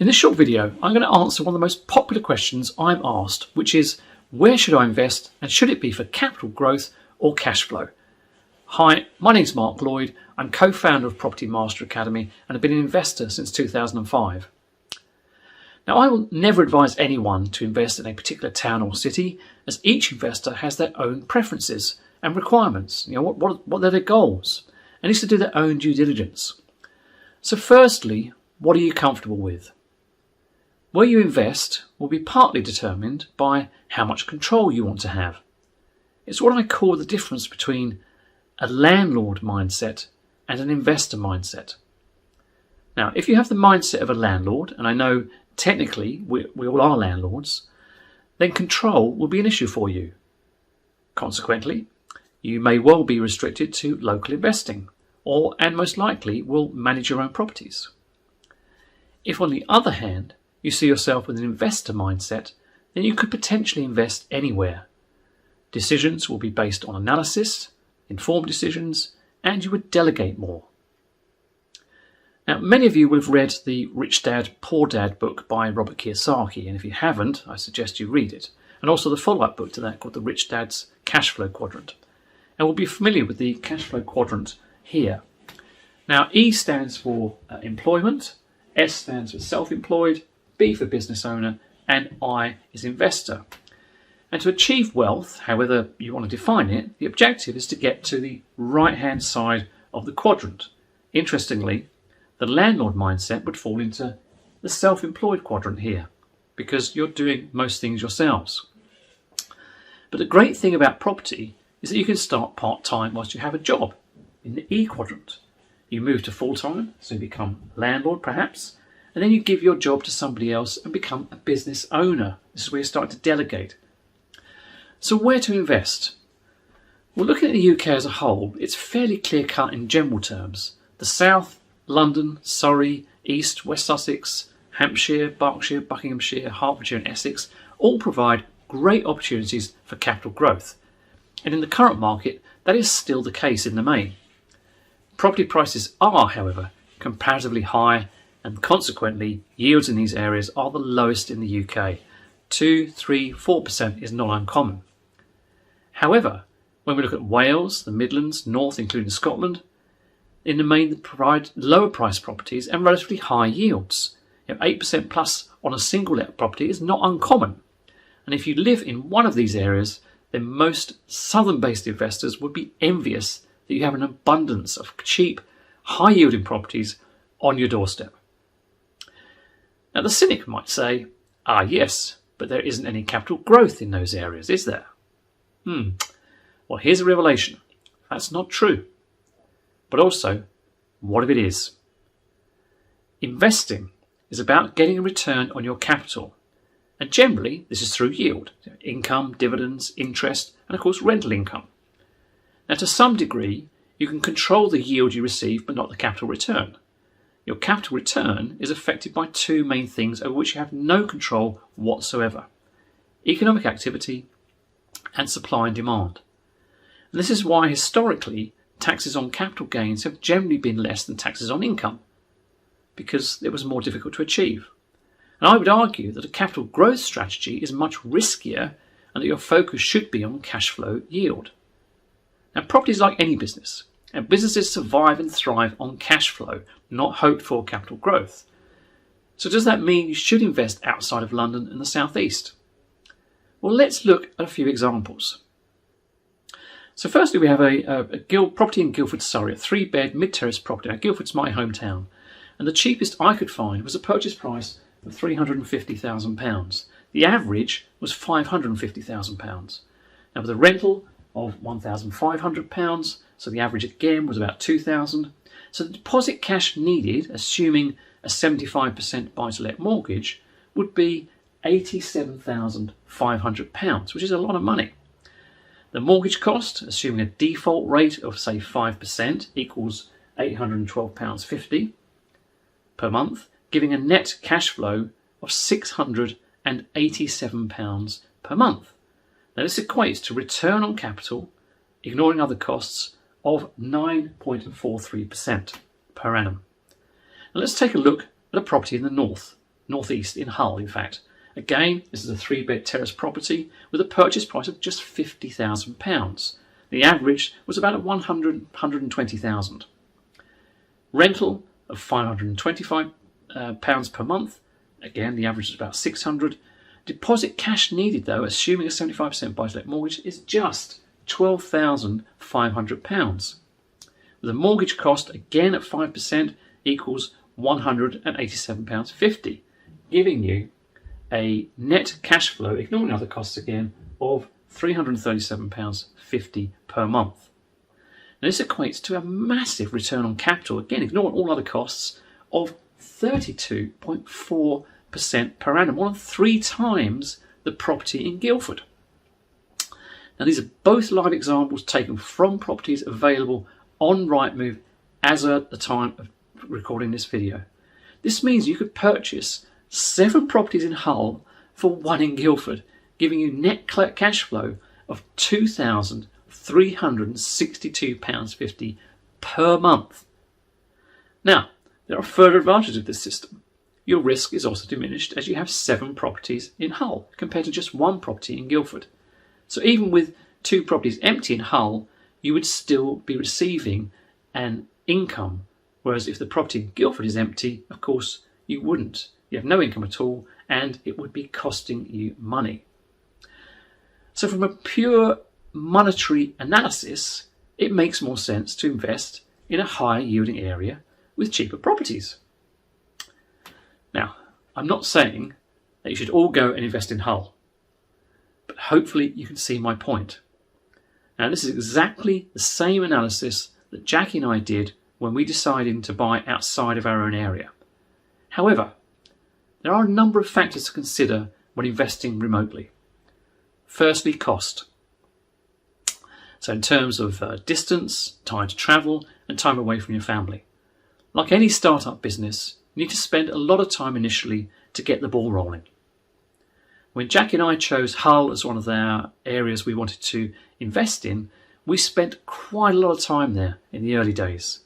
In this short video, I'm going to answer one of the most popular questions I'm asked, which is, where should I invest and should it be for capital growth or cash flow? Hi, my name's Lloyd. I'm co-founder of Property Master Academy and have been an investor since 2005. Now, I will never advise anyone to invest in a particular town or city, as each investor has their own preferences and requirements. What are their goals, and needs to do their own due diligence. So firstly, what are you comfortable with? Where you invest will be partly determined by how much control you want to have. It's what I call the difference between a landlord mindset and an investor mindset. Now, if you have the mindset of a landlord, and I know technically we all are landlords, then control will be an issue for you. Consequently, you may well be restricted to local investing, and most likely will manage your own properties. If, on the other hand, you see yourself with an investor mindset, then you could potentially invest anywhere. Decisions will be based on analysis, informed decisions, and you would delegate more. Now, many of you will have read the Rich Dad, Poor Dad book by Robert Kiyosaki, and if you haven't, I suggest you read it, and also the follow-up book to that called The Rich Dad's Cashflow Quadrant. And we'll be familiar with the Cashflow Quadrant here. Now, E stands for employment, S stands for self-employed, B for business owner, and I is investor. And to achieve wealth, however you want to define it, the objective is to get to the right-hand side of the quadrant. Interestingly, the landlord mindset would fall into the self-employed quadrant here, because you're doing most things yourselves. But the great thing about property is that you can start part-time whilst you have a job in the E quadrant. You move to full-time, so you become landlord perhaps, and then you give your job to somebody else and become a business owner. This is where you start to delegate. So where to invest? Well, looking at the UK as a whole, it's fairly clear-cut in general terms. The South, London, Surrey, East, West Sussex, Hampshire, Berkshire, Buckinghamshire, Hertfordshire and Essex all provide great opportunities for capital growth. And in the current market, that is still the case in the main. Property prices are, however, comparatively high, and consequently yields in these areas are the lowest in the UK. 2, 3, 4% is not uncommon. However, when we look at Wales, the Midlands, North including Scotland, in the main they provide lower price properties and relatively high yields. 8% plus on a single let property is not uncommon. And if you live in one of these areas, then most southern based investors would be envious that you have an abundance of cheap, high yielding properties on your doorstep. Now, the cynic might say, yes, but there isn't any capital growth in those areas, is there? Well, here's a revelation. That's not true. But also, what if it is? Investing is about getting a return on your capital. And generally, this is through yield, income, dividends, interest, and of course, rental income. Now, to some degree, you can control the yield you receive, but not the capital return. Your capital return is affected by two main things over which you have no control whatsoever: economic activity and supply and demand. And this is why historically taxes on capital gains have generally been less than taxes on income, because it was more difficult to achieve. And I would argue that a capital growth strategy is much riskier and that your focus should be on cash flow yield. Now, property is like any business. And businesses survive and thrive on cash flow, not hoped for capital growth. So does that mean you should invest outside of London and the South East? Well, let's look at a few examples. So firstly, we have a property in Guildford, Surrey, a 3-bed mid-terrace property. Now, Guildford's my hometown, and the cheapest I could find was a purchase price of £350,000. The average was £550,000. Now, with a rental of £1,500, so the average again was about £2,000. So the deposit cash needed, assuming a 75% buy-to-let mortgage, would be £87,500, which is a lot of money. The mortgage cost, assuming a default rate of say 5%, equals £812.50 per month, giving a net cash flow of £687 per month. Now this equates to return on capital, ignoring other costs, of 9.43% per annum. Now let's take a look at a property in the north, northeast in Hull, in fact. Again, this is a 3-bed terrace property with a purchase price of just £50,000. The average was about £120,000. Rental of £525 per month. Again, the average is about £600. Deposit cash needed, though, assuming a 75% buy-to-let mortgage, is just £12,500. With a mortgage cost, again at 5%, equals £187.50, giving you a net cash flow, ignoring other costs again, of £337.50 per month. Now, this equates to a massive return on capital, again ignoring all other costs, of 32.4% per annum, more than 3 times the property in Guildford. Now, these are both live examples taken from properties available on Rightmove as at the time of recording this video. This means you could purchase 7 properties in Hull for 1 in Guildford, giving you net cash flow of £2,362.50 per month. Now, there are further advantages of this system. Your risk is also diminished as you have 7 properties in Hull compared to just 1 property in Guildford. So even with 2 properties empty in Hull, you would still be receiving an income, whereas if the property in Guildford is empty, of course, you wouldn't. You have no income at all, and it would be costing you money. So from a pure monetary analysis, it makes more sense to invest in a higher yielding area with cheaper properties. Now, I'm not saying that you should all go and invest in Hull, but hopefully you can see my point. Now, this is exactly the same analysis that Jackie and I did when we decided to buy outside of our own area. However, there are a number of factors to consider when investing remotely. Firstly, cost. So in terms of distance, time to travel, and time away from your family. Like any startup business, you need to spend a lot of time initially to get the ball rolling. When Jackie and I chose Hull as one of our areas we wanted to invest in, we spent quite a lot of time there in the early days.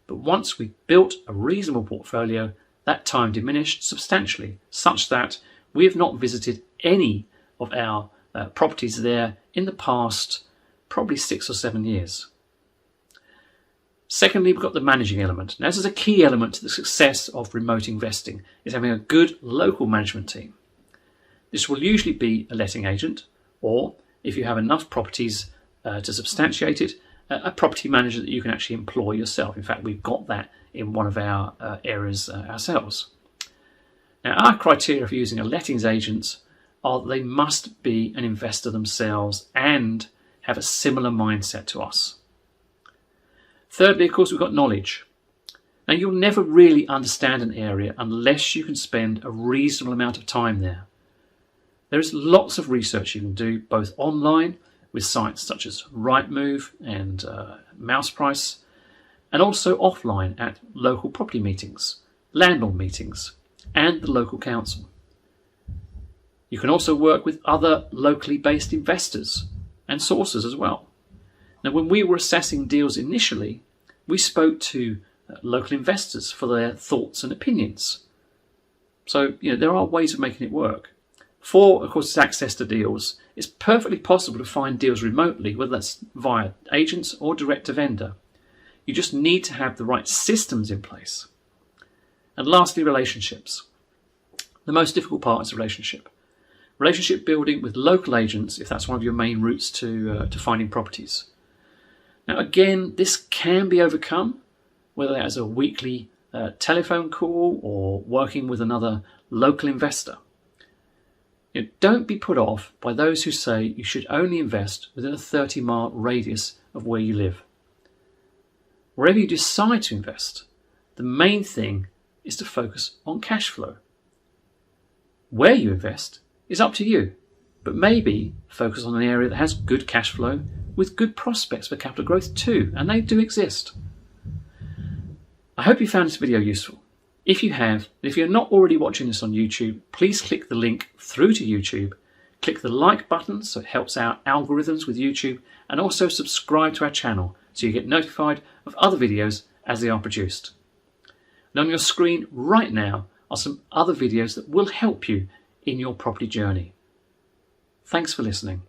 But once we built a reasonable portfolio, that time diminished substantially, such that we have not visited any of our properties there in the past probably 6 or 7 years. Secondly, we've got the managing element. Now, this is a key element to the success of remote investing, is having a good local management team. This will usually be a letting agent, or if you have enough properties to substantiate it, a property manager that you can actually employ yourself. In fact, we've got that in one of our areas ourselves. Now, our criteria for using a lettings agent are that they must be an investor themselves and have a similar mindset to us. Thirdly, of course, we've got knowledge. Now, you'll never really understand an area unless you can spend a reasonable amount of time there. There is lots of research you can do, both online with sites such as Rightmove and Mouseprice, and also offline at local property meetings, landlord meetings, and the local council. You can also work with other locally based investors and sources as well. Now, when we were assessing deals initially, we spoke to local investors for their thoughts and opinions. So, there are ways of making it work. For, of course, access to deals, it's perfectly possible to find deals remotely, whether that's via agents or direct to vendor. You just need to have the right systems in place. And lastly, relationships. The most difficult part is relationship. Relationship building with local agents, if that's one of your main routes to finding properties. Now, again, this can be overcome, whether that's a weekly telephone call or working with another local investor. Don't be put off by those who say you should only invest within a 30-mile radius of where you live. Wherever you decide to invest, the main thing is to focus on cash flow. Where you invest is up to you, but maybe focus on an area that has good cash flow with good prospects for capital growth too, and they do exist. I hope you found this video useful. If you have, and if you're not already watching this on YouTube, please click the link through to YouTube, click the like button so it helps our algorithms with YouTube, and also subscribe to our channel so you get notified of other videos as they are produced. And on your screen right now are some other videos that will help you in your property journey. Thanks for listening.